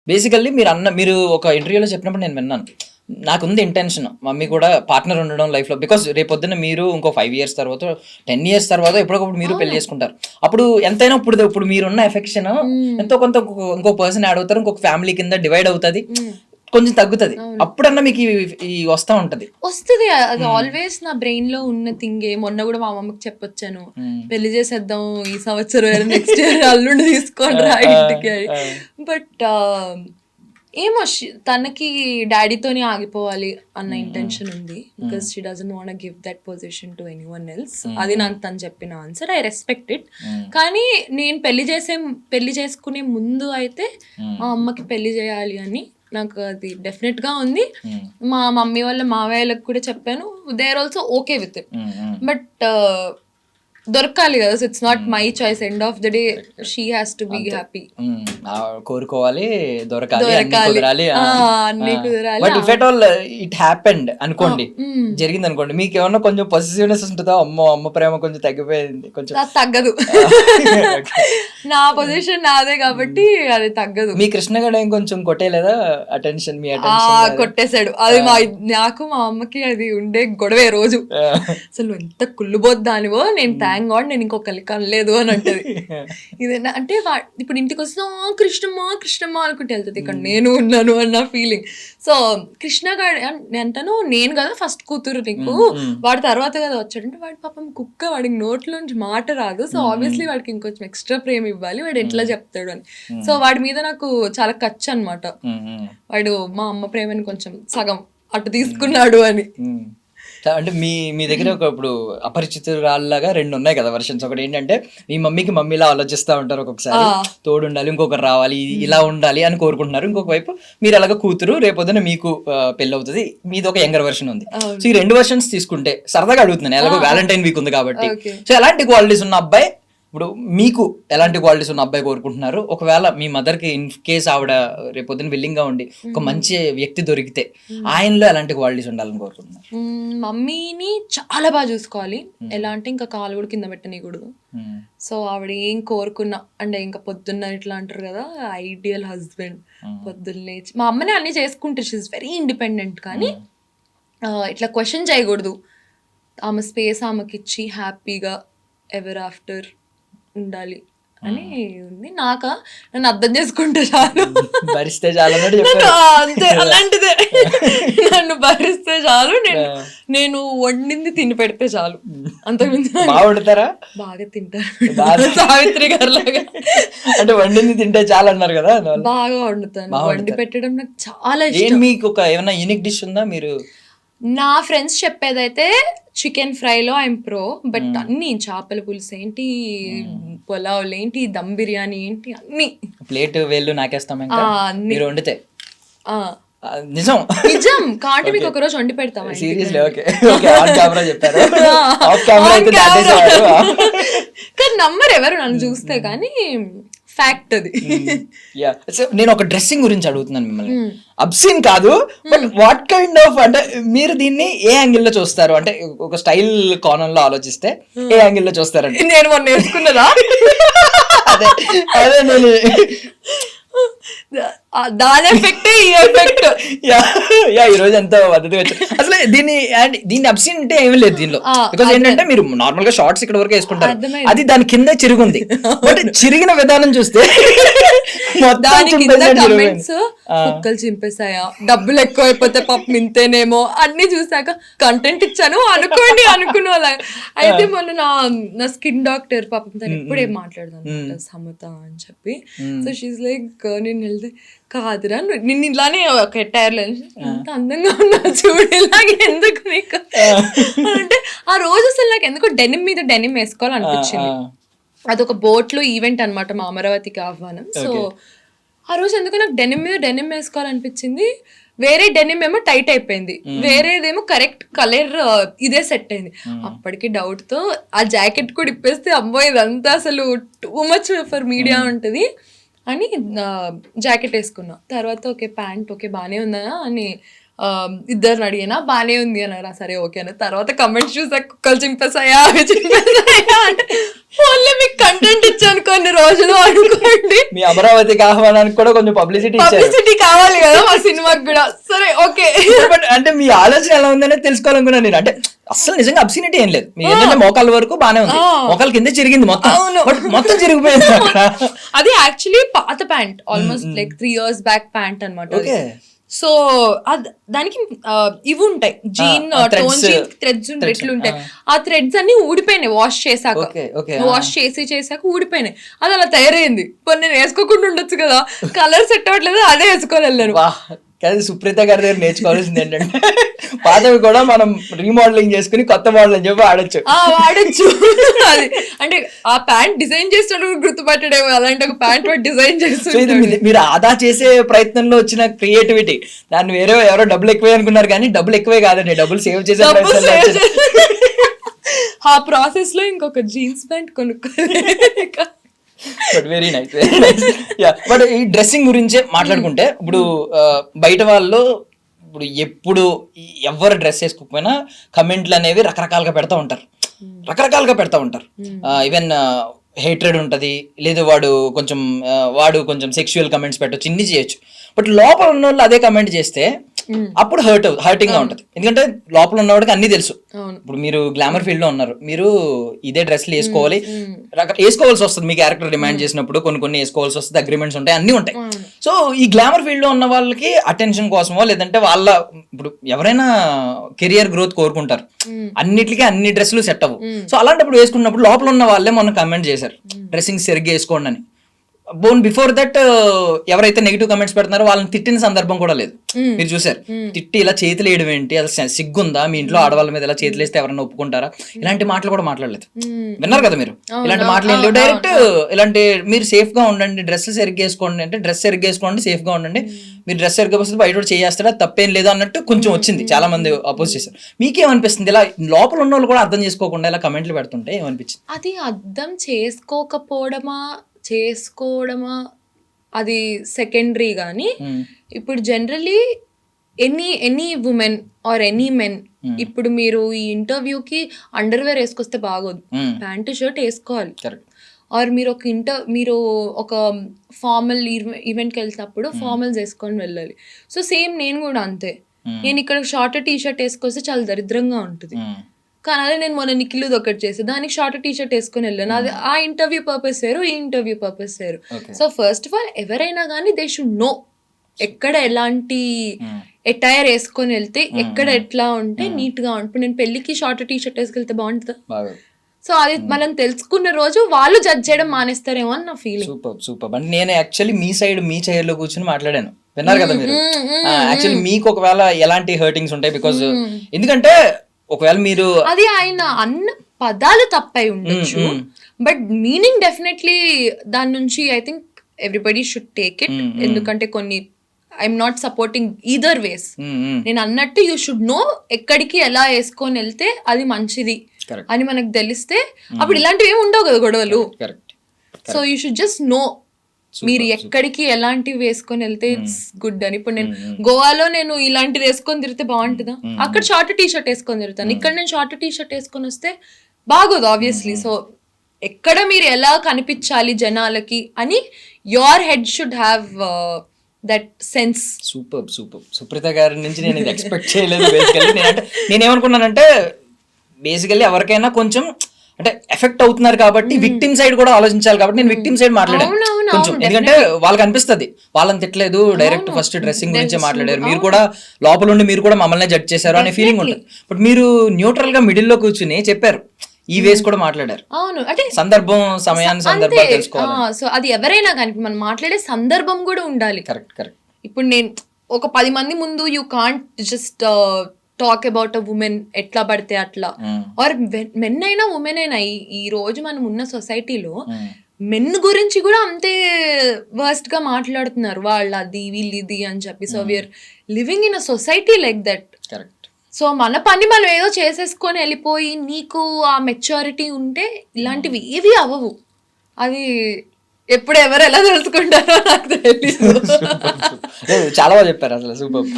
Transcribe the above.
Basically మీరు ఒక ఇంటర్వ్యూలో చెప్పినప్పుడు నేను విన్నాను, నాకుంది ఇంటెన్షన్ మమ్మీ కూడా పార్ట్నర్ ఉండడం లైఫ్లో, బికాస్ రేపొద్దున మీరు ఇంకో 5 years తర్వాత 10 years తర్వాత ఎప్పటికప్పుడు మీరు పెళ్లి చేసుకుంటారు. అప్పుడు ఎంతైనా ఇప్పుడు మీరున్న ఎఫెక్షన్ ఎంతో కొంత ఇంకో పర్సన్ యాడ్ అవుతారు, ఇంకొక ఫ్యామిలీ కింద డివైడ్ అవుతుంది, కొంచెం తగ్గుతుంది. అప్పుడన్నా మీకు ఈ వస్తూ ఉంటది. అది ఆల్వేస్ నా బ్రెయిన్ లో ఉన్న థింగే. మొన్న కూడా మా అమ్మకి చెప్పొచ్చాను, పెళ్లి చేసేద్దాం ఈ సంవత్సరం, నెక్స్ట్ ఇయర్ అల్లుండి తీసుకోండి రా ఇంటికి. బట్ ఏమో తనకి డాడీతోనే ఆగిపోవాలి అన్న ఇంటెన్షన్ ఉంది, because she doesn't want give that position to anyone else. అది నాకు తను చెప్పిన ఆన్సర్, ఐ రెస్పెక్ట్ ఇట్. కానీ నేను పెళ్లి చేసుకునే ముందు అయితే మా అమ్మకి పెళ్లి చేయాలి అని నాకు అది డెఫినెట్ గా ఉంది. మా మమ్మీ వాళ్ళ మావయ్యలకు కూడా చెప్పాను, they are also okay with it. But దొరకాలి కదా, so it's not my choice. End of the day she has to be happy. కోరుకోవాలి, దొరకాలి, అన్ని కుదరాలి. But if at all it happened అనుకోండి, జరిగింది అనుకోండి, మీకు ఏమన్నా కొంచెం పొసెసివ్నెస్ ఉంటుందా? అమ్మ ప్రేమ కొంచెం తగ్గిపోయింది, కొంచెం తగ్గదు. నా పొజిషన్ నాదే కాబట్టి అది తగ్గదు. మీ కృష్ణగడ ఏం కొంచెం కొట్టేలేదా అటెన్షన్? మీ అటెన్షన్ కొట్టేశాడు. అది నాకు మా అమ్మకి అది ఉండే గొడవే రోజు. అసలు ఎంత కుళ్ళుబోద్దానివో, నేను థ్యాంక్ గాడ్ నేను ఇంకొకరికి కనలేదు అని అంటది. ఇదేనా అంటే ఇప్పుడు ఇంటికి వస్తే కృష్ణమ్మ అనుకుంటే వెళ్తుంది, ఇక్కడ నేను ఉన్నాను అన్న ఫీలింగ్. సో కృష్ణగాడు అంటాను, నేను కదా ఫస్ట్ కూతురు నీకు, వాడి తర్వాత కదా వచ్చాడంటే, వాడి పాపం కుక్క, వాడికి నోట్లోంచి మాట రాదు. సో ఆబ్వియస్లీ వాడికి ఇంకొంచెం ఎక్స్ట్రా ప్రేమ ఇవ్వాలి, వాడు ఎట్లా చెప్తాడు అని. సో వాడి మీద నాకు చాలా ఖర్చు అనమాట. వాడు మా అమ్మ ప్రేమని కొంచెం సగం అటు తీసుకున్నాడు అని. అంటే మీ దగ్గర ఇప్పుడు అపరిచితురాల్లాగా 2 ఉన్నాయి కదా వర్షన్స్. ఒకటి ఏంటంటే మీ మమ్మీలా ఆలోచిస్తూ ఉంటారు, ఒక్కొక్కసారి తోడు ఉండాలి, ఇంకొకరు రావాలి, ఇలా ఉండాలి అని కోరుకుంటున్నారు. ఇంకొక వైపు మీరు అలాగా కూతురు, రేపొద్దున మీకు పెళ్ళి అవుతుంది, మీది ఒక యంగర్ వర్షన్ ఉంది. సో ఈ 2 వర్షన్స్ తీసుకుంటే సరదాగా అడుగుతున్నాను, ఎలాగో వ్యాలంటైన్ వీక్ ఉంది కాబట్టి. సో ఎలాంటి క్వాలిటీస్ ఉన్న అబ్బాయి, ఇప్పుడు మీకు ఎలాంటి క్వాలిటీస్ ఉన్న అబ్బాయి కోరుకుంటున్నారు? ఒకవేళ మీ మదర్కి ఇన్ కేస్ ఆవిడ రేపొద్దున విల్లింగ్ గా ఉండి ఒక మంచి వ్యక్తి దొరికితే ఆయనలో ఎలాంటి క్వాలిటీస్ ఉండాలని కోరుకుంటున్నారు? మమ్మీని చాలా బాగా చూసుకోవాలి. ఎలా అంటే ఇంకా కాలు కూడా కింద పెట్టనీయకూడదు. సో ఆవిడ ఏం కోరుకున్నా అంటే ఇంకా పొద్దున్న ఇట్లా అంటారు కదా, ఐడియల్ హస్బెండ్. పొద్దున్న లేచి మా అమ్మనే అన్ని చేసుకుంటారు, షీ ఇస్ వెరీ ఇండిపెండెంట్. కానీ ఇట్లా క్వశ్చన్ చేయకూడదు. ఆమె స్పేస్ ఆమెకి ఇచ్చి హ్యాపీగా ఎవర్ ఆఫ్టర్ ఉండాలి అని ఉంది. నన్ను అర్థం చేసుకుంటే చాలు, భరిస్తే చాలు అంతే. అలాంటిదే, నన్ను భరిస్తే చాలు, నేను వండింది తిని పెడితే చాలు, అంతకుమించి. బాగుంటారా? బాగా తింటారు, సావిత్రి గారు లాగా. అంటే వండింది తింటే చాలు అన్నారు కదా, బాగా వండుతాను. వండి పెట్టడం నాకు చాలా ఇష్టం. మీకు ఒక ఏమైనా యూనిక్ డిష్ ఉందా? మీరు నా ఫ్రెండ్స్ చెప్పేదైతే చికెన్ ఫ్రైలో ఐఎమ్ ప్రో, బట్ అన్ని చేపల పులుసు ఏంటి, పులావులు ఏంటి, దమ్ బిర్యానీ ఏంటి, అన్ని ప్లేట్ వేళ్ళు నాకేస్తాం మీరు వండితే. నిజం కాబట్టి మీకు ఒక రోజు వండి పెడతాం. సీరియస్లీ? ఓకే ఆన్ కెమెరా చెప్పారు, ఆఫ్ కానీ నమ్మరు ఎవరు నన్ను చూస్తే, కానీ ఫ్యాక్ట్ అది. నేను ఒక డ్రెస్సింగ్ గురించి అడుగుతున్నాను మిమ్మల్ని, అబ్సీన్ కాదు, బట్ వాట్ కైండ్ ఆఫ్, అంటే మీరు దీన్ని ఏ యాంగిల్ లో చూస్తారు? అంటే ఒక స్టైల్ కోణంలో ఆలోచిస్తే ఏ యాంగిల్ లో చూస్తారండి? నేను మొన్న నేర్చుకున్నదా? అదే నేను దాని ఎఫెక్ట్ ఈ ఎఫెక్ట్ ఈ రోజు ఎంతో పద్ధతి వచ్చారు. అసలు దీన్ని అబ్సీన్ అంటే ఏమీ లేదు దీనిలో, బికాస్ ఏంటంటే మీరు నార్మల్ గా షార్ట్స్ ఇక్కడ వరకు వేసుకుంటారు, అది దాని కింద చిరుగుంది. బట్ చిరిగిన విధానం చూస్తే కుక్కలు చింపేసాయా, డబ్బులు ఎక్కువ అయిపోతే పాపం ఇంతేనేమో అన్ని చూసాక కంటెంట్ ఇచ్చాను అనుకోండి అనుకున్నా. అయితే మొన్న నా స్కిన్ డాక్టర్ పాపం తను ఎప్పుడు ఏం మాట్లాడదాను సమత అని చెప్పి. సో షీస్ లైక్, నేను వెళ్తే కాదురా నిన్ను ఇలానే కెట్టారు, ఎంత అందంగా ఉన్నా చూడు, ఇలాగే ఎందుకు నీకు అంటే. ఆ రోజు అసలు నాకు ఎందుకో డెనిమ్ మీద డెనిమ్ వేసుకోవాలనిపించింది. అదొక బోట్లో ఈవెంట్ అనమాట, మా అమరావతికి ఆహ్వానం. సో ఆ రోజు ఎందుకు నాకు డెనిమ్ మీద డెనిమ్ వేసుకోవాలనిపించింది. వేరే డెనిమ్ ఏమో టైట్ అయిపోయింది, వేరేదేమో కరెక్ట్ కలర్ ఇదే సెట్ అయింది. అప్పటికి డౌట్ తో ఆ జాకెట్ కూడా ఇప్పేస్తే అమ్మో ఇదంతా అసలు టూ మచ్ ఫర్ మీడియా ఉంటుంది అని జాకెట్ వేసుకున్నా. తర్వాత ఓకే ప్యాంట్ ఓకే బాగానే ఉందా అని ఇద్దరిని అడిగినా, బాగానే ఉంది అన్నారా, సరే ఓకే అన్న. తర్వాత కమెంట్స్ చూసా, కుక్కలు చింపేసాయా అవి చింపేసాయా అంటే, ఓన్లీ మీకు కంటెంట్ ఇచ్చానుకో రోజులు అనుకోండి. మీ అమరావతికి ఆహ్వానానికి కూడా కొంచెం పబ్లిసిటీ ఇచ్చారు. పబ్లిసిటీ కావాలి కదా మా సినిమాకి కూడా. సరే ఓకే. బట్ అంటే మీ ఆలోచన ఎలా ఉందనే తెలుసుకోవాలనుకున్నాను నేను. అంటే అసలు నిజంగా అబ్సినిటీ ఏం లేదు, మీ ఏంటంటే మోకాల వరకు బానే ఉంది, మోకాల కింద చిరిగింది మొత్తం, బట్ మొత్తం చిరిగిపోయింది అక్కడ. అది యాక్చువల్లీ పాత pant, almost like 3 years back pant అనమాట. సో దానికి ఇవి ఉంటాయి, జీన్ టోన్ జీన్ థ్రెడ్స్ ఎట్లు ఉంటాయి. ఆ థ్రెడ్స్ అన్ని ఊడిపోయినాయి వాష్ చేసాక ఊడిపోయినాయి. అది అలా తయారైంది. ఇప్పుడు నేను వేసుకోకుండా ఉండొచ్చు కదా, కలర్ సెట్ అవ్వట్లేదు, అదే వేసుకొని వెళ్ళాను. కానీ సుప్రీత గారి దగ్గర నేర్చుకోవాల్సింది ఏంటంటే పాతవి కూడా మనం రీమోడలింగ్ చేసుకుని కొత్త మోడల్ అని చెప్పి వాడచ్చు. అది అంటే ఆ ప్యాంట్ డిజైన్ చేసినప్పుడు గుర్తుపట్టడేమో, అలాంటి ఒక ప్యాంట్ డిజైన్ చేస్తుంది. మీరు ఆదా చేసే ప్రయత్నంలో వచ్చిన క్రియేటివిటీ, దాన్ని వేరే ఎవరో డబ్బులు ఎక్కువే అనుకున్నారు, కానీ డబ్బులు ఎక్కువే కాదండి, డబ్బులు సేవ్ చేసే ఆ ప్రాసెస్ లో ఇంకొక జీన్స్ ప్యాంట్ కొనుక్కోవాలి. But very nice, very nice. Yeah, but ఈ డ్రెస్సింగ్ గురించే మాట్లాడుకుంటే ఇప్పుడు బయట వాళ్ళు ఇప్పుడు ఎప్పుడు ఎవరు డ్రెస్ వేసుకోకపోయినా కమెంట్లు అనేవి రకరకాలుగా పెడతా ఉంటారు. ఈవెన్ హేట్రెడ్ ఉంటది, లేదు వాడు కొంచెం సెక్షువల్ కమెంట్స్ పెట్టచ్చు, ఇన్ని చేయొచ్చు. బట్ లోపల ఉన్న వాళ్ళు అదే కమెంట్ చేస్తే అప్పుడు హర్టింగ్ గా ఉంటది. ఎందుకంటే లోపల ఉన్నవాడికి అన్ని తెలుసు. ఇప్పుడు మీరు గ్లామర్ ఫీల్డ్ లో ఉన్నారు, మీరు ఇదే డ్రెస్లు వేసుకోవాల్సి వస్తుంది, మీ క్యారెక్టర్ డిమాండ్ చేసినప్పుడు కొన్ని వేసుకోవాల్సి వస్తుంది, అగ్రిమెంట్స్ ఉంటాయి, అన్ని ఉంటాయి. సో ఈ గ్లామర్ ఫీల్డ్ లో ఉన్న వాళ్ళకి అటెన్షన్ కోసమో, లేదంటే వాళ్ళ ఇప్పుడు ఎవరైనా కెరియర్ గ్రోత్ కోరుకుంటారు, అన్నిటికీ అన్ని డ్రెస్సులు సెట్ అవ్వు. సో అలాంటప్పుడు వేసుకున్నప్పుడు లోపల ఉన్న వాళ్ళే మొన్న కమెంట్ చేశారు డ్రెస్సింగ్ సరిగ్గా వేసుకోండి అని. బిఫోర్ దట్ ఎవరైతే నెగిటివ్ కమెంట్స్ పెడుతున్నారో వాళ్ళని తిట్టిన సందర్భం కూడా లేదు. మీరు చూసారు, తిట్టి ఇలా చేతులు వేయడం ఏంటి, అసలు సిగ్గుందా, మీ ఇంట్లో ఆడవాళ్ళ మీద ఇలా చేతులు వేస్తే ఎవరైనా ఒప్పుకుంటారా, ఇలాంటి మాటలు కూడా మాట్లాడలేదు. విన్నారు కదా మీరు, ఇలాంటి మాటలు ఏం లేవు. డైరెక్ట్ ఇలాంటి మీరు సేఫ్ గా ఉండండి, డ్రెస్ సరిగ్గా వేసుకోండి అంటే డ్రెస్ సరిగ్గా వేసుకోండి, సేఫ్ గా ఉండండి, మీరు డ్రెస్ సరిగ్గా వస్తే బయట కూడా చేస్తారా, తప్పేం లేదు అన్నట్టు కొంచెం వచ్చింది. చాలా మంది అపోజ్ చేశారు. మీకేమనిపిస్తుంది ఇలా లోపల ఉన్న వాళ్ళు కూడా అర్థం చేసుకోకుండా ఇలా కమెంట్లు పెడుతుంటే ఏమనిపించింది? అది అర్థం చేసుకోవడమా అది సెకండరీ. కానీ ఇప్పుడు generally any women or any men, ఇప్పుడు మీరు ఈ ఇంటర్వ్యూకి అండర్వేర్ వేసుకొస్తే బాగోదు, ప్యాంటు షర్ట్ వేసుకోవాలి. ఆర్ మీరు ఒక ఫార్మల్ ఈవెంట్కి వెళ్తున్నప్పుడు ఫార్మల్స్ వేసుకొని వెళ్ళాలి. సో సేమ్ నేను కూడా అంతే. నేను ఇక్కడ షార్ట్ టీ షర్ట్ వేసుకొస్తే చాలా దరిద్రంగా ఉంటుంది. కానీ అదే నేను మొన్న నిఖిల్ది ఒకటి చేసి దానికి షార్ట్ టీ షర్ట్ వేసుకొని వెళ్ళాను. అది ఆ ఇంటర్వ్యూ పర్పస్ వేరు, ఈ ఇంటర్వ్యూ పర్పస్ వేరు. సో ఫస్ట్ ఆఫ్ ఆల్ ఎవరైనా కానీ దే షుడ్ నో ఎక్కడ ఎలాంటి ఎటైర్ వేసుకొని వెళ్తే ఎక్కడ ఎట్లా ఉంటే నీట్ గా ఉంటుంది. నేను పెళ్లికి షార్ట్ టీ షర్ట్ వేసుకెళ్తే బాగుంటుందా? సో అది మనం తెలుసుకున్న రోజు వాళ్ళు జడ్జ్ చేయడం మానేస్తారేమో అని నా ఫీలింగ్. సూపర్. అంటే నేను యాక్చువల్లీ మీ చైర్ లో కూర్చొని మాట్లాడాను, విన్నారు కదా మీరు. యాక్చువల్లీ మీకు ఒకవేళ ఎలాంటి హర్టింగ్స్ ఉంటాయి, బికాజ్ ఎందుకంటే ఒకవేళ మీరు అది ఆయన అన్న పదాలు తప్పై ఉండొచ్చు, బట్ మీనింగ్ డెఫినెట్లీ దాని నుంచి I think everybody should take it. ఎందుకంటే కొన్ని ఐఎమ్ నాట్ సపోర్టింగ్ ఈదర్ వేస్. నేను అన్నట్టు యూ షుడ్ నో ఎక్కడికి ఎలా వేసుకొని వెళ్తే అది మంచిది అని మనకు తెలిస్తే అప్పుడు ఇలాంటివి ఏమి ఉండవు కదా గొడవలు. So you should just know మీరు ఎక్కడికి ఎలాంటివి వేసుకొని వెళ్తే ఇట్స్ గుడ్ అని. ఇప్పుడు నేను గోవాలో నేను ఇలాంటిది వేసుకొని తిరిగితే బాగుంటుందా? అక్కడ షార్ట్ టీ షర్ట్ వేసుకొని తిరుగుతాను, ఇక్కడ నేను షార్ట్ టీ షర్ట్ వేసుకొని వస్తే బాగోదు ఆబ్వియస్లీ. సో ఎక్కడ మీరు ఎలా కనిపించాలి జనాలకి అని your head should have that sense. Super. Supreetha గారి నుంచి నేను ఇది ఎక్స్పెక్ట్ చేయలేదు. నేనేమనుకున్నానంటే బేసికల్లీ ఎవరికైనా కొంచెం అంటే ఎఫెక్ట్ అవుతున్నారు కాబట్టి విక్టిమ్ సైడ్ కూడా ఆలోచించాలి కాబట్టి నేను విక్టిమ్ సైడ్ మాట్లాడాను కొంచెం. ఎందుకంటే వాళ్ళకి అనిపిస్తుంది వాళ్ళని తిట్టలేదు, డైరెక్ట్ ఫస్ట్ డ్రెస్సింగ్ గురించే మాట్లాడారు, మీరు కూడా లోపల ఉండి మీరు కూడా మమ్మల్ని జడ్జ్ చేశారు అనే ఫీలింగ్ ఉంటుంది. బట్ మీరు న్యూట్రల్ గా మిడిల్ లో కూర్చుని చెప్పారు, ఈ వేస్ కూడా మాట్లాడారు. అవును, అంటే సమయాన్ని సందర్భాలు తెలుసుకోవాలి. సో అది ఎవరైనా కానీ మనం మాట్లాడే సందర్భం కూడా ఉండాలి. కరెక్ట్. ఇప్పుడు నేను ఒక 10 మంది ముందు you can't just talk about a women ఎట్లా పడితే అట్లా. ఆర్ మెన్ అయినా ఉమెన్ అయినా ఈ రోజు మనం ఉన్న సొసైటీలో మెన్ గురించి కూడా అంతే వర్స్ట్ గా మాట్లాడుతున్నారు, వాళ్ళు అది వీళ్ళు ఇది అని చెప్పి. So we are living in a society like that. So మన పని మనం ఏదో చేసేసుకొని వెళ్ళిపోయి నీకు ఆ మెచ్యూరిటీ ఉంటే ఇలాంటివి ఏవి అవ్వవు. అది ఎప్పుడు ఎవరు ఎలా తెలుసుకుంటారో నాకు తెలియదు. చాలా బాగా చెప్పారు అసలు, సూపర్.